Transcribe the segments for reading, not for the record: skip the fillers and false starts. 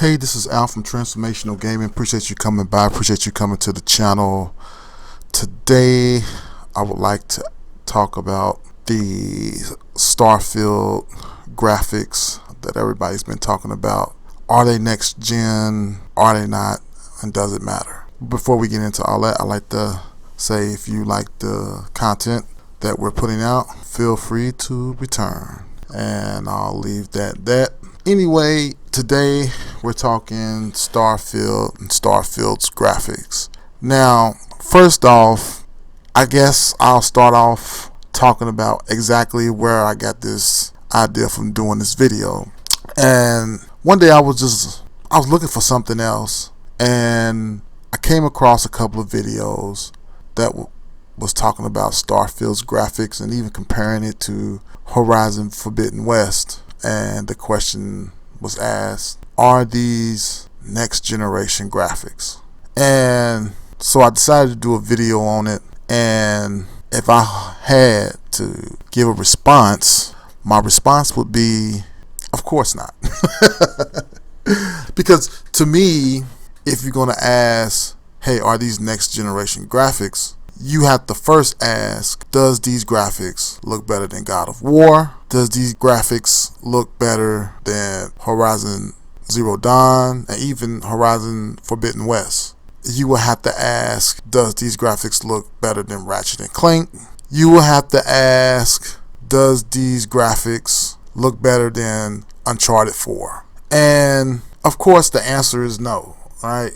Hey, this is Al from Transformational Gaming. Appreciate you coming by. Appreciate you coming to the channel. Today, I would like to talk about the Starfield graphics that everybody's been talking about. Are they next gen? Are they not? And does it matter? Before we get into all that, I like to say if you like the content that we're putting out, feel free to return. And I'll leave that. Anyway, today we're talking Starfield and Starfield's graphics. Now, first off, I guess I'll start off talking about exactly where I got this idea from doing this video. And one day I was looking for something else, and I came across a couple of videos that was talking about Starfield's graphics and even comparing it to Horizon Forbidden West. And the question was asked, are these next generation graphics? And so I decided to do a video on it, and if I had to give a response, my response would be, of course not. Because to me, if you're going to ask, hey, are these next generation graphics, you have to first ask, does these graphics look better than God of War? Does these graphics look better than Horizon Zero Dawn and even Horizon Forbidden West? You will have to ask, does these graphics look better than Ratchet and Clank? You will have to ask, does these graphics look better than Uncharted 4? And of course the answer is no. Right.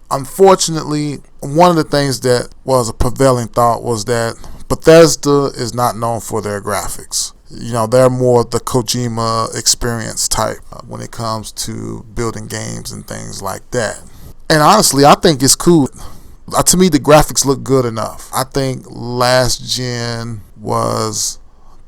Unfortunately, one of the things that was a prevailing thought was that Bethesda is not known for their graphics. You know, they're more the Kojima experience type when it comes to building games and things like that. And honestly, I think it's cool. To me, the graphics look good enough. I think last gen was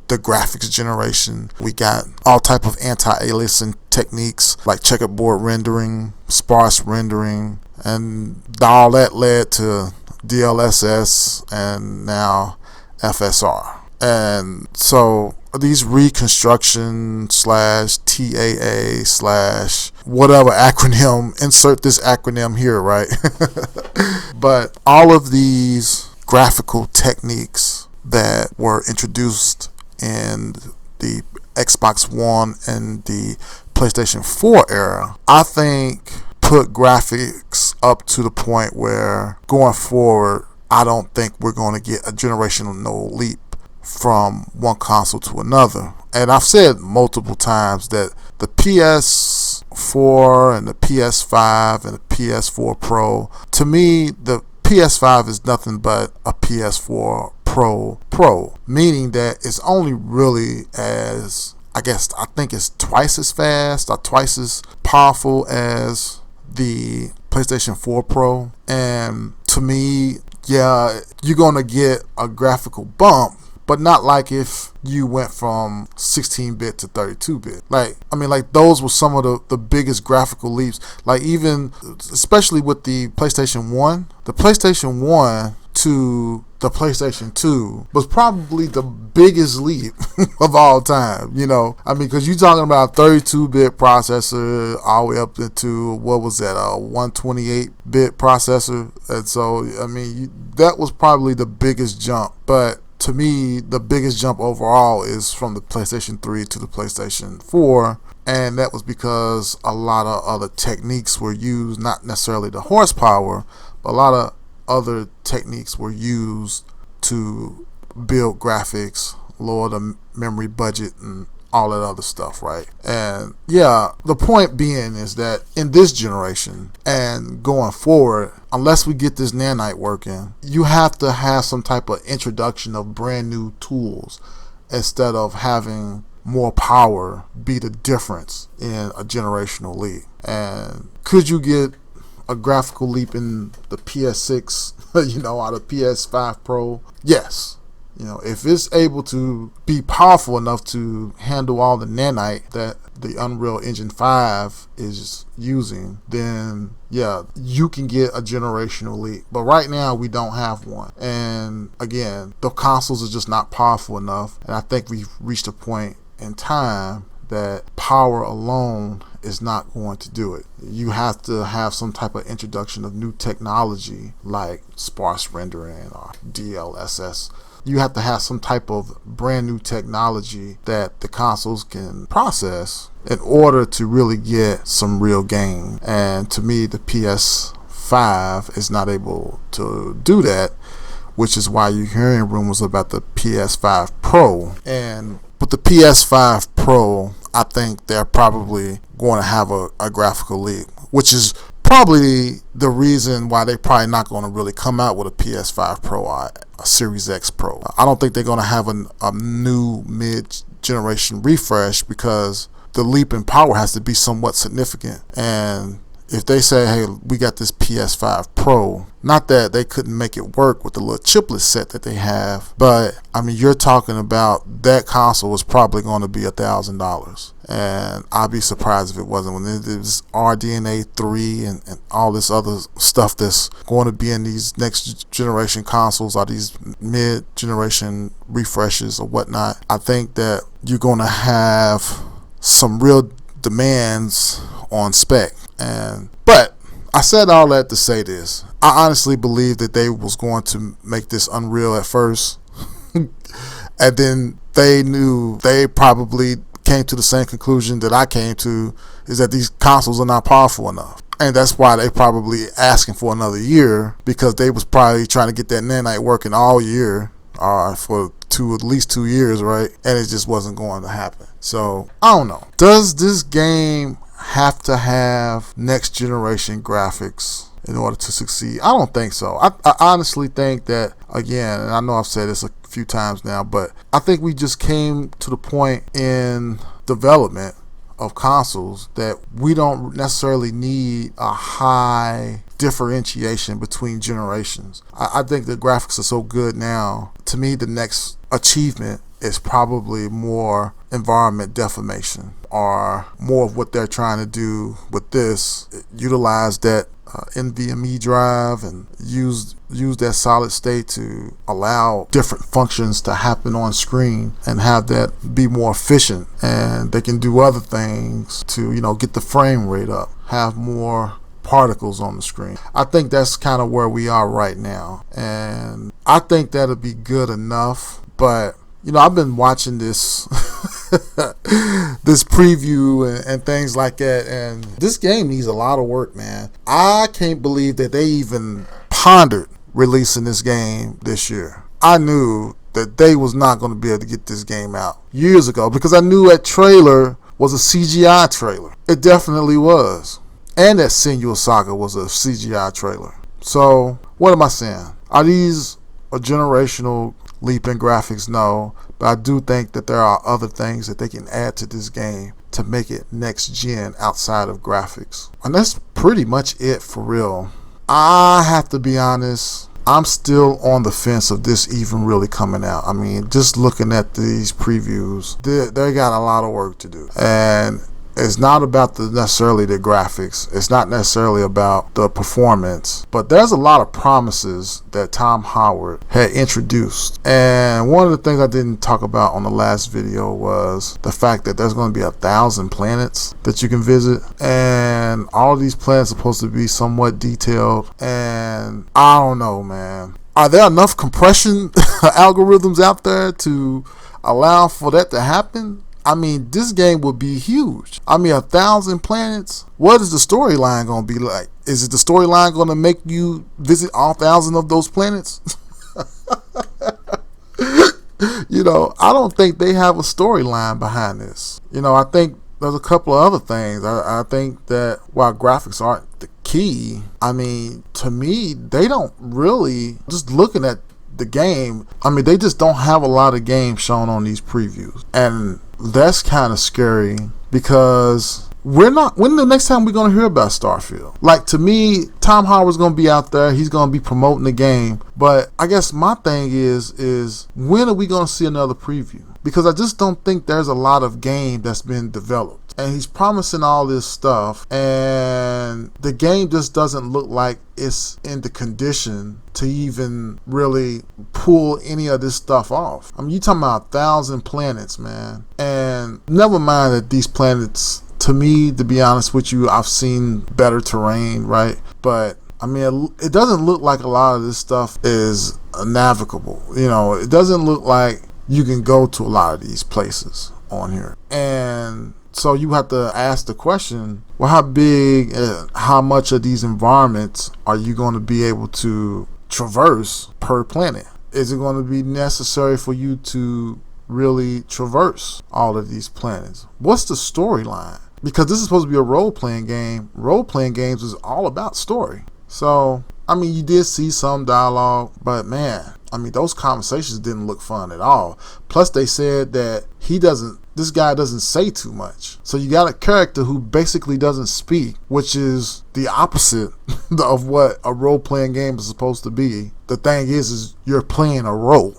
the graphics generation. We got all type of anti-aliasing techniques like checkerboard rendering, sparse rendering, and all that led to DLSS and now FSR. And so these reconstruction slash TAA slash whatever acronym, insert this acronym here, right? But all of these graphical techniques that were introduced in the Xbox One and the PlayStation 4 era, I think put graphics up to the point where going forward, I don't think we're going to get a generational leap from one console to another. And I've said multiple times that the PS4 and the PS5 and the PS4 Pro, to me, the PS5 is nothing but a PS4 Pro, meaning that it's only really as, I think it's twice as fast or twice as powerful as the PlayStation 4 Pro. And to me, yeah, you're gonna get a graphical bump, but not like if you went from 16-bit to 32-bit. Like those were some of the biggest graphical leaps. Like even, especially with the PlayStation 1, the PlayStation 1 to the PlayStation 2 was probably the biggest leap of all time, you know. Because you're talking about a 32-bit processor all the way up into, what was that, a 128-bit processor. And so, that was probably the biggest jump. But to me, the biggest jump overall is from the PlayStation 3 to the PlayStation 4. And that was because a lot of other techniques were used, not necessarily the horsepower, but a lot of other techniques were used to build graphics, lower the memory budget, and all that other stuff, right? And yeah, the point being is that in this generation and going forward, unless we get this nanite working, you have to have some type of introduction of brand new tools instead of having more power be the difference in a generational leap. And could you get a graphical leap in the PS6, out of PS5 Pro? Yes. If it's able to be powerful enough to handle all the nanite that the Unreal Engine 5 is using, then yeah, you can get a generational leap. But right now we don't have one. And again, the consoles are just not powerful enough. And I think we've reached a point in time that power alone is not going to do it. You have to have some type of introduction of new technology like sparse rendering or DLSS. You have to have some type of brand new technology that the consoles can process in order to really get some real gain. And to me, the PS5 is not able to do that, which is why you're hearing rumors about the PS5 Pro. And with the PS5 Pro, I think they're probably going to have a graphical leap, which is probably the reason why they're probably not going to really come out with a PS5 Pro or a Series X Pro. I don't think they're going to have a new mid-generation refresh, because the leap in power has to be somewhat significant. And if they say, hey, we got this PS5 Pro, not that they couldn't make it work with the little chiplet set that they have, but I mean, you're talking about that console is probably going to be $1,000. And I'd be surprised if it wasn't, when there's RDNA 3 and all this other stuff that's going to be in these next generation consoles or these mid-generation refreshes or whatnot. I think that you're going to have some real demands on spec. But I said all that to say this. I honestly believe that they was going to make this Unreal at first. And then they probably came to the same conclusion that I came to, is that these consoles are not powerful enough. And that's why they probably asking for another year, because they was probably trying to get that nanite working all year, for at least 2 years, right? And it just wasn't going to happen. So I don't know. Does this game have to have next generation graphics in order to succeed? I don't think so. I honestly think that, again, and I know I've said this a few times now, but I think we just came to the point in development of consoles that we don't necessarily need a high differentiation between generations. I think the graphics are so good now. To me, the next achievement is probably more environment deformation, or more of what they're trying to do with this, utilize that NVMe drive and use that solid state to allow different functions to happen on screen and have that be more efficient. And they can do other things to, get the frame rate up, have more particles on the screen. I think that's kind of where we are right now, and I think that'll be good enough. But I've been watching this this preview and things like that, and this game needs a lot of work, man. I can't believe that they even pondered releasing this game this year. I knew that they was not going to be able to get this game out years ago, because I knew that trailer was a CGI trailer. It definitely was. And that Senua Saga was a CGI trailer. So what am I saying? Are these a generational leap in graphics? No, but I do think that there are other things that they can add to this game to make it next gen outside of graphics. And that's pretty much it for real. I have to be honest, I'm still on the fence of this even really coming out. I mean, just looking at these previews, they got a lot of work to do. And it's not about necessarily the graphics. It's not necessarily about the performance. But there's a lot of promises that Tom Howard had introduced. And one of the things I didn't talk about on the last video was the fact that there's going to be 1,000 planets that you can visit. And all of these planets are supposed to be somewhat detailed. And I don't know, man. Are there enough compression algorithms out there to allow for that to happen? I mean, this game would be huge. I mean, 1,000 planets. What is the storyline going to be like? Is it the storyline going to make you visit all 1,000 of those planets? I don't think they have a storyline behind this. I think there's a couple of other things. I think that while graphics aren't the key, I mean, to me, they don't really, just looking at the game, I mean, they just don't have a lot of games shown on these previews. And that's kind of scary, because when the next time we're going to hear about Starfield? Like, to me, Tom Howard's going to be out there. He's going to be promoting the game. But I guess my thing is when are we going to see another preview? Because I just don't think there's a lot of game that's been developed. And he's promising all this stuff, and the game just doesn't look like it's in the condition to even really pull any of this stuff off. I mean, you're talking about 1,000 planets, man. And And never mind that these planets, to me, to be honest with you, I've seen better terrain, right? But I mean, it doesn't look like a lot of this stuff is navigable. You know, it doesn't look like you can go to a lot of these places on here. And so you have to ask the question, well, how big, how much of these environments are you going to be able to traverse per planet? Is it going to be necessary for you to really traverse all of these planets? What's the storyline? Because this is supposed to be a role-playing game. Role-playing games is all about story. So, I mean, you did see some dialogue, but man, I mean, those conversations didn't look fun at all. Plus, they said that this guy doesn't say too much. So you got a character who basically doesn't speak, which is the opposite of what a role-playing game is supposed to be. The thing is you're playing a role.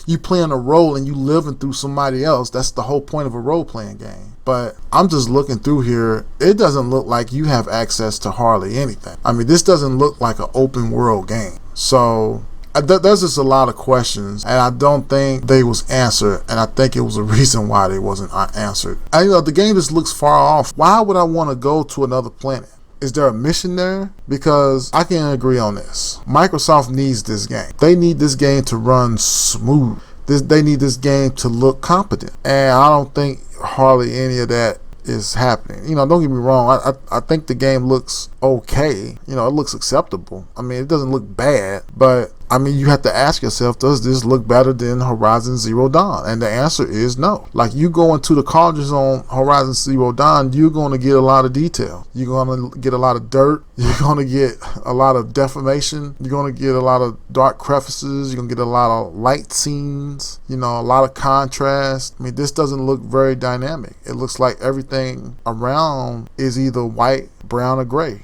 You playing a role and you living through somebody else. That's the whole point of a role-playing game. But I'm just looking through here. It doesn't look like you have access to hardly anything. I mean, this doesn't look like an open world game. So there's just a lot of questions, and I don't think they was answered, and I think it was a reason why they wasn't answered. And, you know, the game just looks far off. Why would I want to go to another planet? Is there a mission there? Because I can agree on this. Microsoft needs this game. They need this game to run smooth. They need this game to look competent, and I don't think hardly any of that is happening. You know, don't get me wrong, I think the game looks okay. You know, it looks acceptable. I mean, it doesn't look bad, but I mean, you have to ask yourself, does this look better than Horizon Zero Dawn? And the answer is no. Like, you go into the cauldrons on Horizon Zero Dawn, you're going to get a lot of detail. You're going to get a lot of dirt. You're going to get a lot of deformation. You're going to get a lot of dark crevices. You're going to get a lot of light scenes, you know, a lot of contrast. I mean, this doesn't look very dynamic. It looks like everything around is either white, brown, or gray.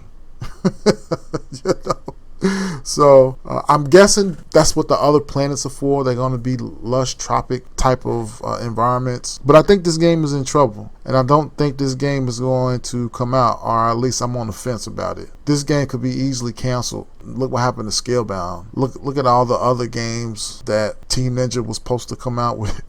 You know? So I'm guessing that's what the other planets are for. They're going to be lush tropic type of environments. But I think this game is in trouble, and I don't think this game is going to come out, or at least I'm on the fence about it. This game could be easily canceled. Look what happened to Scalebound. Look at all the other games that Team Ninja was supposed to come out with.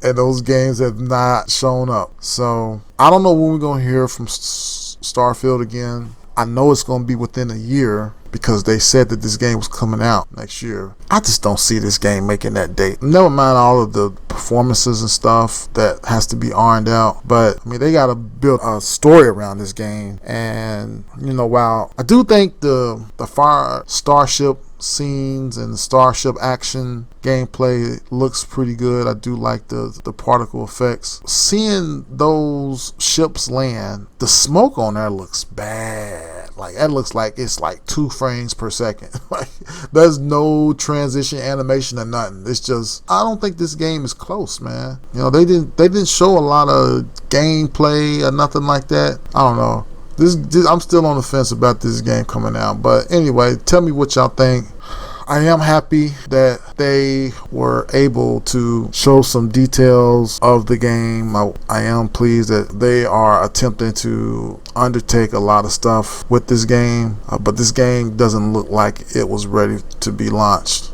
And those games have not shown up. So I don't know when we're going to hear from Starfield again. I know it's going to be within a year because they said that this game was coming out next year. I just don't see this game making that date. Never mind all of the performances and stuff that has to be ironed out. But, I mean, they got to build a story around this game. And, you know, while I do think the fire starship scenes and the starship action gameplay looks pretty good, I do like the particle effects. Seeing those ships land, the smoke on there looks bad. Like, that looks like it's like 2 frames per second. Like, there's no transition animation or nothing. It's just, I don't think this game is close, man. You know, they didn't show a lot of gameplay or nothing like that. I don't know. I'm still on the fence about this game coming out. But anyway, tell me what y'all think. I am happy that they were able to show some details of the game. I am pleased that they are attempting to undertake a lot of stuff with this game. But this game doesn't look like it was ready to be launched.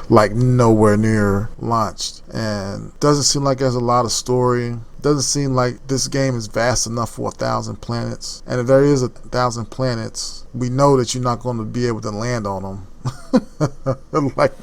Like, nowhere near launched. And doesn't seem like there's a lot of story. Doesn't seem like this game is vast enough for 1,000 planets. And if there is 1,000 planets, we know that you're not going to be able to land on them. Like,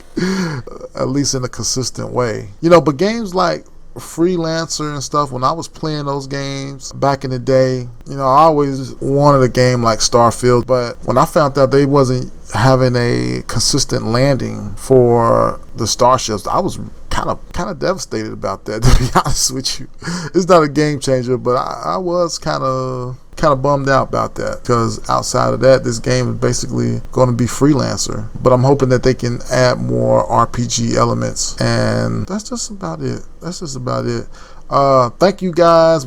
at least in a consistent way. You know, but games like Freelancer and stuff, when I was playing those games back in the day, you know, I always wanted a game like Starfield. But when I found out they wasn't having a consistent landing for the starships, I was kind of devastated about that, to be honest with you. It's not a game changer, but I was kind of bummed out about that, because outside of that, this game is basically going to be Freelancer. But I'm hoping that they can add more RPG elements, and that's just about it. Thank you guys.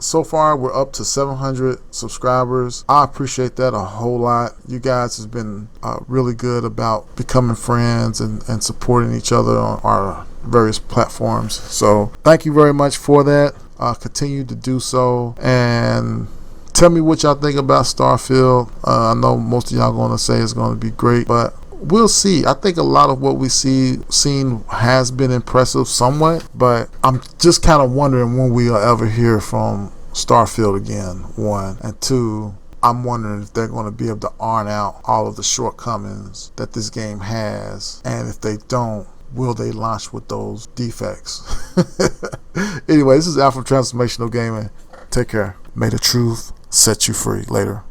So far we're up to 700 subscribers. I appreciate that a whole lot. You guys have been really good about becoming friends and supporting each other on our various platforms. So thank you very much for that. Continue to do so, and tell me what y'all think about Starfield. I know most of y'all going to say it's going to be great, but we'll see. I think a lot of what we seen has been impressive somewhat, but I'm just kind of wondering when we'll ever hear from Starfield again, one. And two, I'm wondering if they're going to be able to iron out all of the shortcomings that this game has. And if they don't, will they launch with those defects? Anyway, this is Al from Transformational Gaming. Take care. May the truth set you free. Later.